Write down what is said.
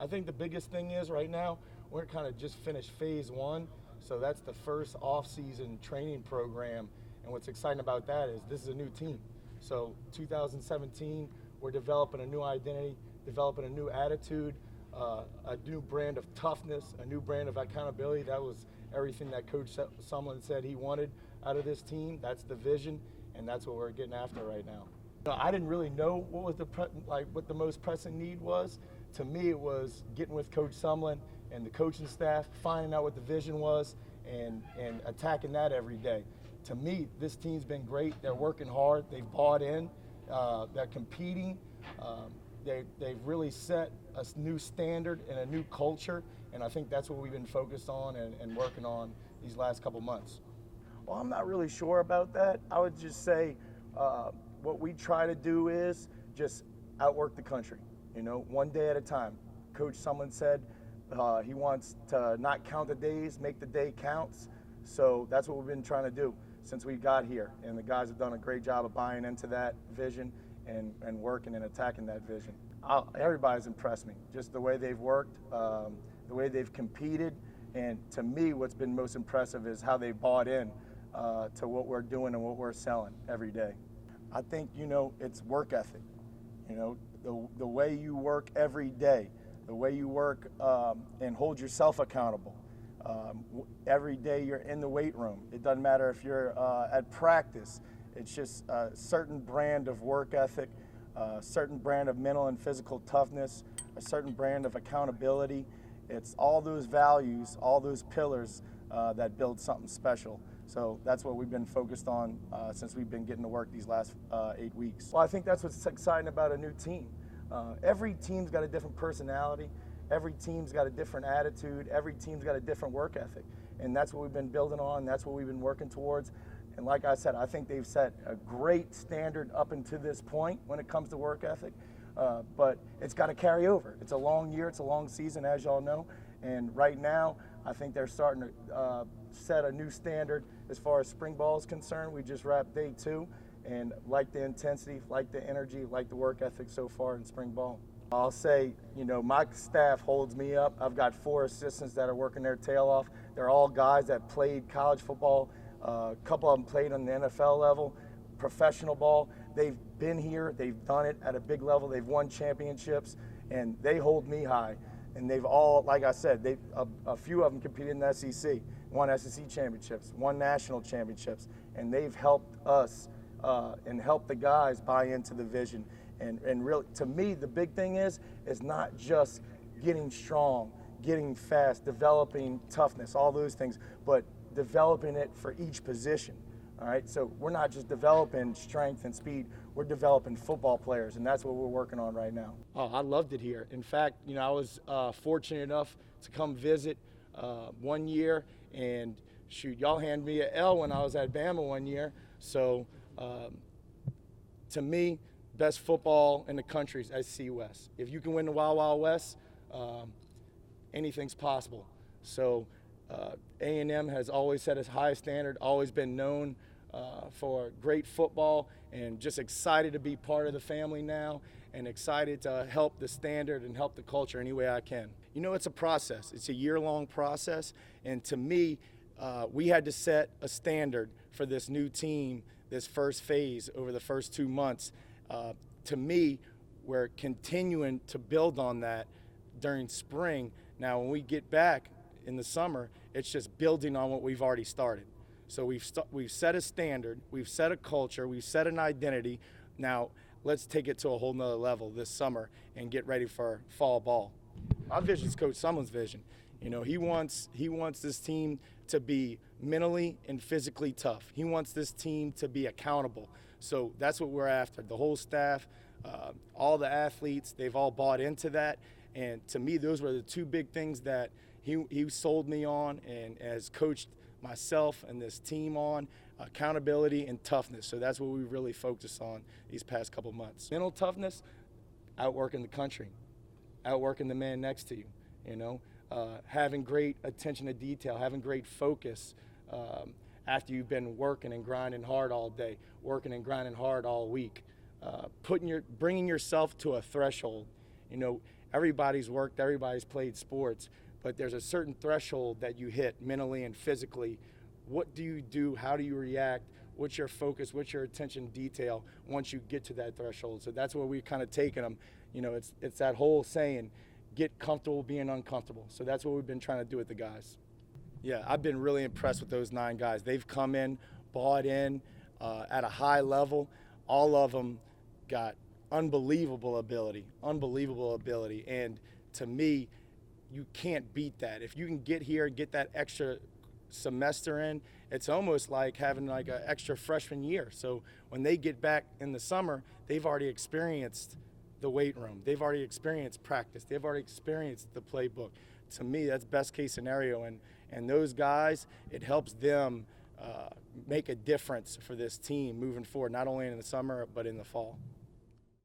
I think the biggest thing is right now, we're kind of just finished phase one. So that's the first off-season training program. And what's exciting about that is this is a new team. So 2017, we're developing a new identity, developing a new attitude, a new brand of toughness, a new brand of accountability. That was everything that Coach Sumlin said he wanted out of this team. That's the vision, and that's what we're getting after right now. I didn't really know what was what the most pressing need was. To me, it was getting with Coach Sumlin and the coaching staff, finding out what the vision was, and attacking that every day. To me, this team's been great. They're working hard. They've bought in. They're competing. They've really set a new standard and a new culture, and I think that's what we've been focused on and working on these last couple months. Well, I'm not really sure about that. I would just say what we try to do is just outwork the country, one day at a time. Coach Sumlin said he wants to not count the days, make the day counts. So that's what we've been trying to do since we got here. And the guys have done a great job of buying into that vision and working and attacking that vision. Everybody's impressed me, just the way they've worked, the way they've competed. And to me, what's been most impressive is how they bought in to what we're doing and what we're selling every day. I think, it's work ethic. The way you work every day, the way you work and hold yourself accountable. Every day you're in the weight room. It doesn't matter if you're at practice. It's just a certain brand of work ethic, a certain brand of mental and physical toughness, a certain brand of accountability. It's all those values, all those pillars that build something special. So that's what we've been focused on since we've been getting to work these last 8 weeks. Well, I think that's what's exciting about a new team. Every team's got a different personality. Every team's got a different attitude. Every team's got a different work ethic. And that's what we've been building on. That's what we've been working towards. And like I said, I think they've set a great standard up until this point when it comes to work ethic. But it's got to carry over. It's a long year. It's a long season, as y'all know. And right now, I think they're starting to set a new standard as far as spring ball is concerned. We just wrapped day 2 and like the intensity, like the energy, like the work ethic so far in spring ball. I'll say, my staff holds me up. I've got 4 assistants that are working their tail off. They're all guys that played college football. A couple of them played on the NFL level, professional ball. They've been here. They've done it at a big level. They've won championships, and they hold me high. And they've all, like I said, a few of them competed in the SEC, won SEC championships, won national championships, and they've helped us and helped the guys buy into the vision. And really, to me, the big thing is not just getting strong, getting fast, developing toughness, all those things, but developing it for each position. All right, so we're not just developing strength and speed, we're developing football players, and that's what we're working on right now. Oh, I loved it here. In fact, I was fortunate enough to come visit 1 year, and shoot, y'all handed me an L when I was at Bama 1 year. So to me, best football in the country is SC West. If you can win the Wild Wild West, anything's possible. So A&M has always set a high standard, always been known for great football, and just excited to be part of the family now and excited to help the standard and help the culture any way I can. It's a process. It's a year-long process, and to me, we had to set a standard for this new team, this first phase over the first 2 months. To me, we're continuing to build on that during spring. Now, when we get back in the summer, it's just building on what we've already started. So we've set a standard, we've set a culture, we've set an identity. Now, let's take it to a whole nother level this summer and get ready for fall ball. Our vision is Coach Sumlin's vision. He wants this team to be mentally and physically tough. He wants this team to be accountable. So that's what we're after. The whole staff, all the athletes, they've all bought into that. And to me, those were the 2 big things that he sold me on and has coached myself and this team on, accountability and toughness. So that's what we really focused on these past couple months. Mental toughness, outworking the country, outworking the man next to you, having great attention to detail, having great focus after you've been working and grinding hard all day, working and grinding hard all week, bringing yourself to a threshold. everybody's worked, everybody's played sports, but there's a certain threshold that you hit mentally and physically. What do you do? How do you react? What's your focus? What's your attention detail once you get to that threshold? So that's where we've kind of taken them. You know, it's that whole saying, get comfortable being uncomfortable. So that's what we've been trying to do with the guys. Yeah, I've been really impressed with those 9 guys. They've come in, bought in at a high level. All of them got unbelievable ability. And to me, you can't beat that. If you can get here, get that extra semester in, it's almost like having like an extra freshman year. So when they get back in the summer, they've already experienced the weight room. They've already experienced practice. They've already experienced the playbook. To me, that's best case scenario. And those guys, it helps them make a difference for this team moving forward, not only in the summer, but in the fall.